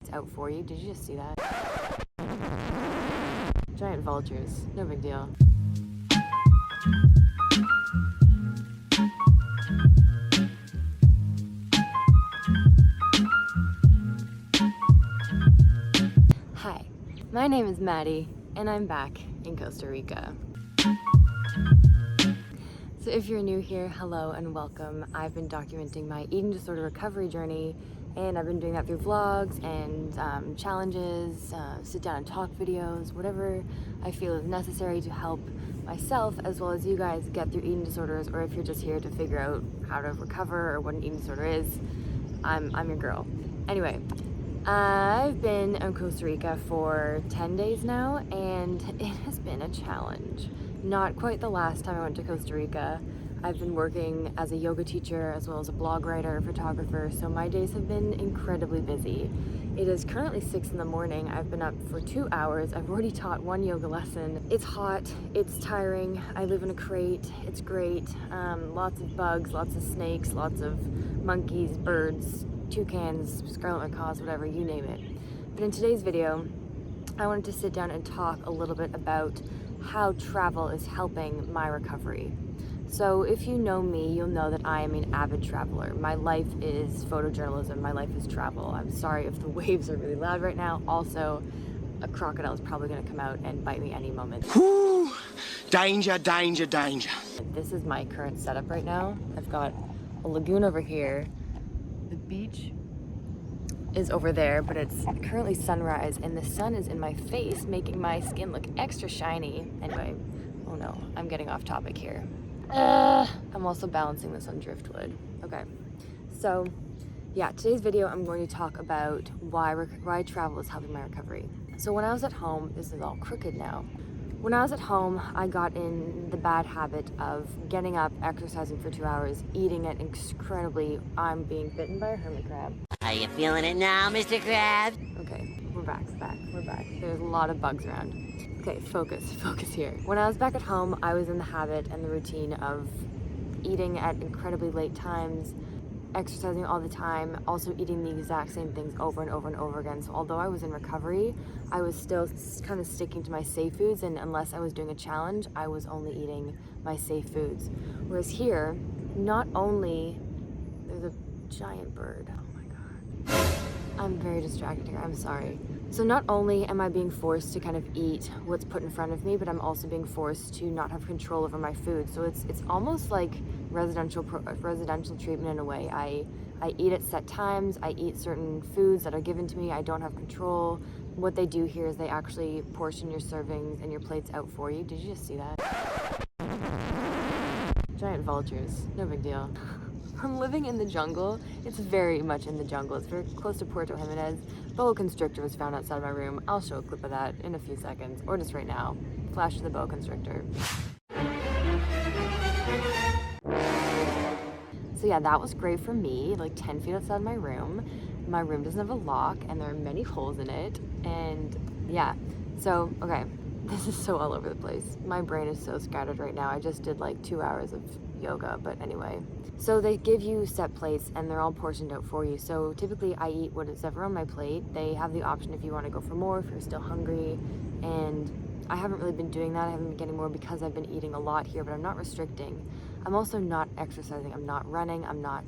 plates out for you. Did you just see that? Giant vultures, no big deal. Hi, my name is Maddie, and I'm back in Costa Rica. So if you're new here, hello and welcome. I've been documenting my eating disorder recovery journey, and I've been doing that through vlogs and challenges, sit down and talk videos, whatever I feel is necessary to help myself as well as you guys get through eating disorders, or if you're just here to figure out how to recover or what an eating disorder is, I'm your girl. Anyway, I've been in Costa Rica for 10 days now, and it has been a challenge. Not quite the last time I went to Costa Rica. I've been working as a yoga teacher as well as a blog writer, photographer, so my days have been incredibly busy. It is currently 6 in the morning. I've been up for 2 hours. I've already taught 1 yoga lesson. It's hot, it's tiring. I live in a crate, it's great. Lots of bugs, lots of snakes, lots of monkeys, birds, toucans, scarlet macaws, whatever, you name it. But in today's video, I wanted to sit down and talk a little bit about how travel is helping my recovery. So if you know me, you'll know that I am an avid traveler. My life is photojournalism, my life is travel. I'm sorry if the waves are really loud right now. Also, a crocodile is probably gonna come out and bite me any moment. Whew. Danger, danger, danger. This is my current setup right now. I've got a lagoon over here. The beach is over there, but it's currently sunrise and the sun is in my face, making my skin look extra shiny. Anyway, oh no, I'm getting off topic here. I'm also balancing this on driftwood. Okay, so yeah, today's video I'm going to talk about why travel is helping my recovery. So when I was at home, this is all crooked now. When I was at home, I got in the bad habit of getting up, exercising for 2 hours, eating it incredibly. I'm being bitten by a hermit crab. Are you feeling it now, Mr. Krabs? Okay, we're back. There's a lot of bugs around. Okay, focus here. When I was back at home, I was in the habit and the routine of eating at incredibly late times, exercising all the time, also eating the exact same things over and over and over again. So although I was in recovery, I was still kind of sticking to my safe foods, and unless I was doing a challenge, I was only eating my safe foods. Whereas here, not only, there's a giant bird. Oh my God. I'm very distracted here, I'm sorry. So not only am I being forced to kind of eat what's put in front of me, but I'm also being forced to not have control over my food. So it's almost like residential treatment in a way. I eat at set times, I eat certain foods that are given to me, I don't have control. What they do here is they actually portion your servings and your plates out for you. Did you just see that? Giant vultures, no big deal. I'm living in the jungle. It's very much in the jungle. It's very close to Puerto Jimenez. Boa constrictor was found outside my room. I'll show a clip of that in a few seconds, or just right now. Flash to the boa constrictor. So yeah, that was great for me, like 10 feet outside my room. My room doesn't have a lock and there are many holes in it. And yeah, so, okay, this is so all over the place. My brain is so scattered right now. I just did like 2 hours of yoga, but anyway. So they give you set plates and they're all portioned out for you. So typically I eat what is ever on my plate. They have the option if you want to go for more, if you're still hungry. And I haven't really been doing that. I haven't been getting more because I've been eating a lot here, but I'm not restricting. I'm also not exercising. I'm not running. I'm not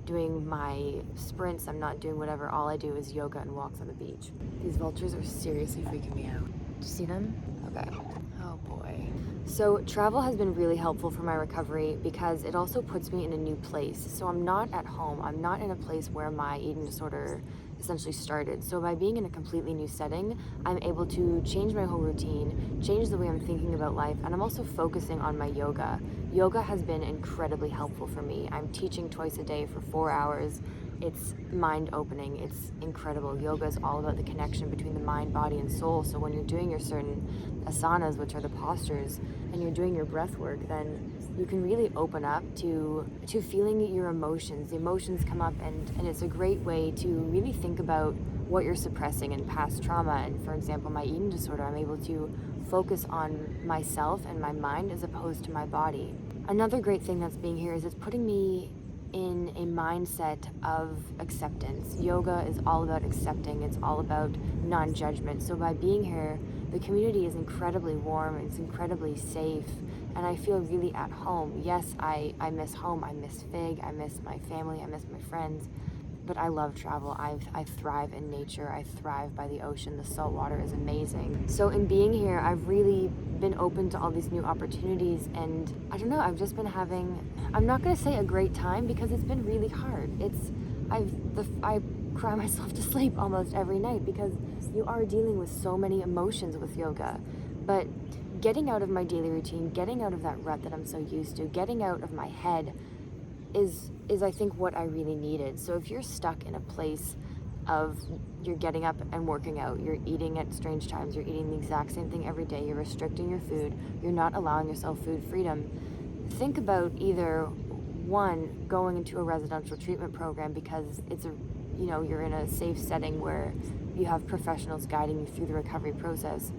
doing my sprints. I'm not doing whatever. All I do is yoga and walks on the beach. These vultures are seriously freaking me out. Do you see them? Okay. Oh boy. So travel has been really helpful for my recovery because it also puts me in a new place. So I'm not at home. I'm not in a place where my eating disorder essentially started. So by being in a completely new setting, I'm able to change my whole routine, change the way I'm thinking about life, and I'm also focusing on my yoga. Yoga has been incredibly helpful for me. I'm teaching twice a day for 4 hours. It's mind-opening. It's incredible. Yoga is all about the connection between the mind, body, and soul. So when you're doing your certain asanas, which are the postures, and you're doing your breath work, then you can really open up to feeling your emotions. The emotions come up, and it's a great way to really think about what you're suppressing in past trauma. And for example, my eating disorder, I'm able to focus on myself and my mind as opposed to my body. Another great thing that's being here is it's putting me in a mindset of acceptance. Yoga is all about accepting, it's all about non-judgment. So by being here, the community is incredibly warm, it's incredibly safe, and I feel really at home. Yes, I miss home, I miss Fig, I miss my family, I miss my friends, but I love travel. I thrive in nature. I thrive by the ocean. The salt water is amazing. So in being here, I've really been open to all these new opportunities, and I don't know, I've just been having, I'm not gonna say a great time because it's been really hard. I cry myself to sleep almost every night because you are dealing with so many emotions with yoga. But getting out of my daily routine, getting out of that rut that I'm so used to, getting out of my head is I think what I really needed. So if you're stuck in a place of you're getting up and working out, you're eating at strange times, you're eating the exact same thing every day, you're restricting your food, you're not allowing yourself food freedom, think about either one, going into a residential treatment program because it's a, you know, you're in a safe setting where you have professionals guiding you through the recovery process,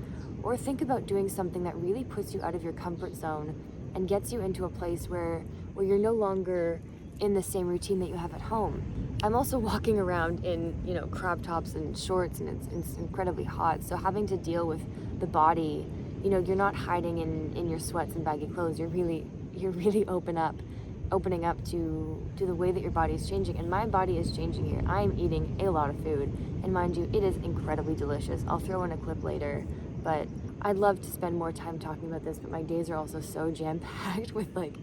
or think about doing something that really puts you out of your comfort zone and gets you into a place where you're no longer in the same routine that you have at home. I'm also walking around in, you know, crop tops and shorts, and it's incredibly hot. So having to deal with the body, you know, you're not hiding in your sweats and baggy clothes. You're really opening up to the way that your body is changing. And my body is changing here. I am eating a lot of food, and mind you, it is incredibly delicious. I'll throw in a clip later, but I'd love to spend more time talking about this, but my days are also so jam-packed with like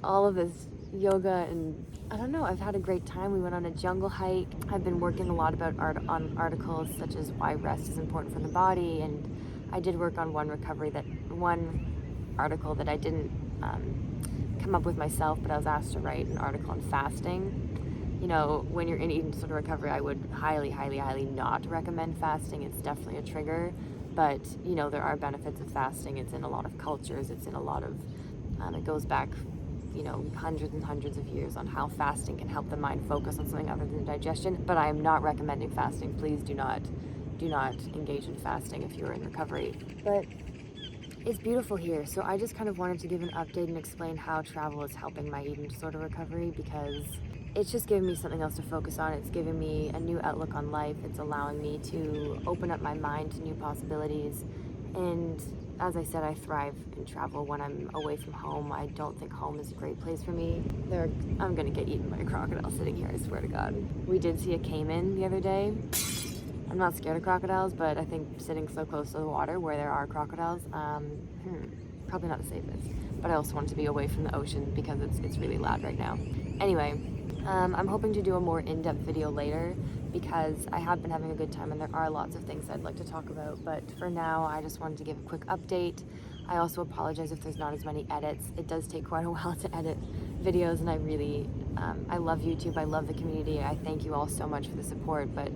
all of this yoga, and I don't know, I've had a great time. We went on a jungle hike. I've been working a lot on articles such as why rest is important for the body, and I did work on one article that I didn't come up with myself, but I was asked to write an article on fasting. You know, when you're in eating disorder recovery, I would highly, highly, highly not recommend fasting. It's definitely a trigger, but you know, there are benefits of fasting. It's in a lot of cultures. It's in a lot of, it goes back, you know, hundreds and hundreds of years on how fasting can help the mind focus on something other than digestion. But I am not recommending fasting. Please do not engage in fasting if you're in recovery. But it's beautiful here, so I just kind of wanted to give an update and explain how travel is helping my eating disorder recovery, because it's just giving me something else to focus on. It's giving me a new outlook on life. It's allowing me to open up my mind to new possibilities. And as I said, I thrive in travel when I'm away from home. I don't think home is a great place for me. I'm gonna get eaten by a crocodile sitting here, I swear to God. We did see a caiman the other day. I'm not scared of crocodiles, but I think sitting so close to the water where there are crocodiles, probably not the safest. But I also want to be away from the ocean because it's really loud right now. Anyway, I'm hoping to do a more in-depth video later because I have been having a good time and there are lots of things I'd like to talk about. But for now, I just wanted to give a quick update. I also apologize if there's not as many edits. It does take quite a while to edit videos, and I really, I love YouTube. I love the community. I thank you all so much for the support, but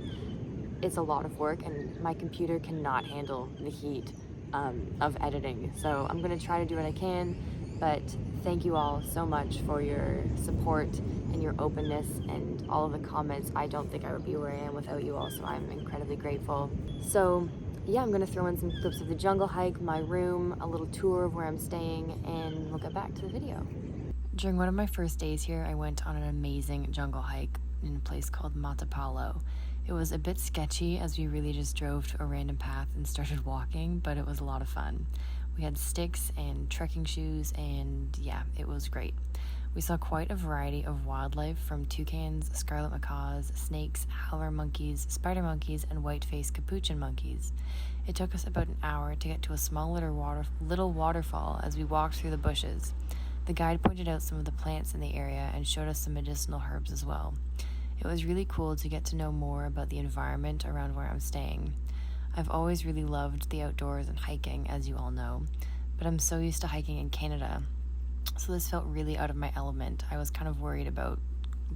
it's a lot of work and my computer cannot handle the heat of editing. So I'm gonna try to do what I can, but thank you all so much for your support and your openness and all of the comments. I don't think I would be where I am without you all, so I'm incredibly grateful. So yeah, I'm gonna throw in some clips of the jungle hike, my room, a little tour of where I'm staying, and we'll get back to the video. During one of my first days here, I went on an amazing jungle hike in a place called Matapalo. It was a bit sketchy as we really just drove to a random path and started walking, but it was a lot of fun. We had sticks and trekking shoes, and yeah, it was great. We saw quite a variety of wildlife, from toucans, scarlet macaws, snakes, howler monkeys, spider monkeys, and white-faced capuchin monkeys. It took us about an hour to get to a small little waterfall as we walked through the bushes. The guide pointed out some of the plants in the area and showed us some medicinal herbs as well. It was really cool to get to know more about the environment around where I'm staying. I've always really loved the outdoors and hiking, as you all know, but I'm so used to hiking in Canada, so this felt really out of my element. I was kind of worried about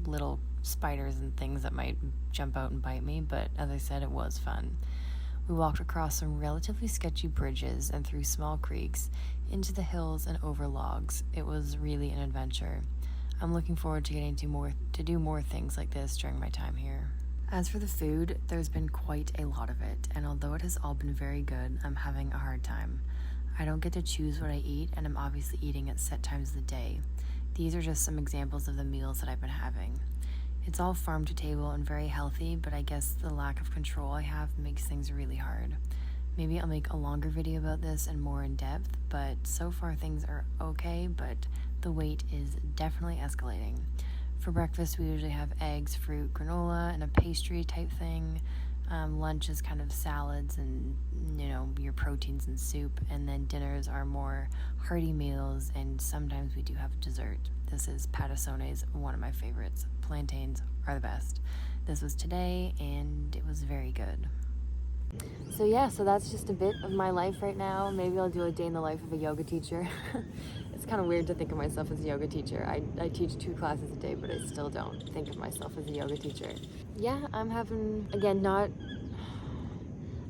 little spiders and things that might jump out and bite me, but as I said, it was fun. We walked across some relatively sketchy bridges and through small creeks, into the hills and over logs. It was really an adventure. I'm looking forward to getting to do more things like this during my time here. As for the food, there's been quite a lot of it, and although it has all been very good, I'm having a hard time. I don't get to choose what I eat, and I'm obviously eating at set times of the day. these are just some examples of the meals that I've been having. It's all farm to table and very healthy, but I guess the lack of control I have makes things really hard. Maybe I'll make a longer video about this and more in depth, but so far things are okay, but the weight is definitely escalating. For breakfast, we usually have eggs, fruit, granola, and a pastry type thing. Lunch is kind of salads and, your proteins and soup. And then dinners are more hearty meals, and sometimes we do have dessert. This is patasones, one of my favorites. Plantains are the best. This was today, and it was very good. So that's just a bit of my life right now. Maybe I'll do a day in the life of a yoga teacher. It's kind of weird to think of myself as a yoga teacher. I teach 2 classes a day, but I still don't think of myself as a yoga teacher. Yeah, I'm having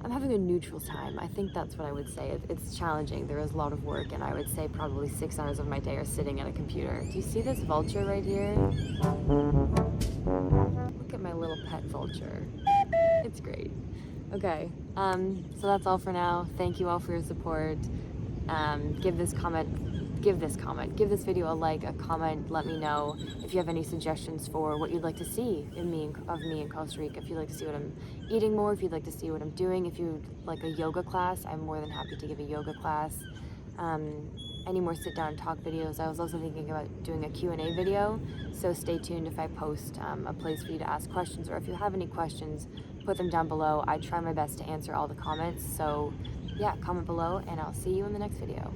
a neutral time. I think that's what I would say. It's challenging. There is a lot of work, and I would say probably 6 hours of my day are sitting at a computer. Do you see this vulture right here? Look at my little pet vulture. It's great. Okay, so that's all for now. Thank you all for your support. Give this video a like, a comment. Let me know if you have any suggestions for what you'd like to see of me in Costa Rica. If you'd like to see what I'm eating more, if you'd like to see what I'm doing, if you'd like a yoga class, I'm more than happy to give a yoga class. Any more sit down and talk videos. I was also thinking about doing a Q&A video, so stay tuned if I post a place for you to ask questions, or if you have any questions, put them down below. I try my best to answer all the comments, so yeah, comment below, and I'll see you in the next video.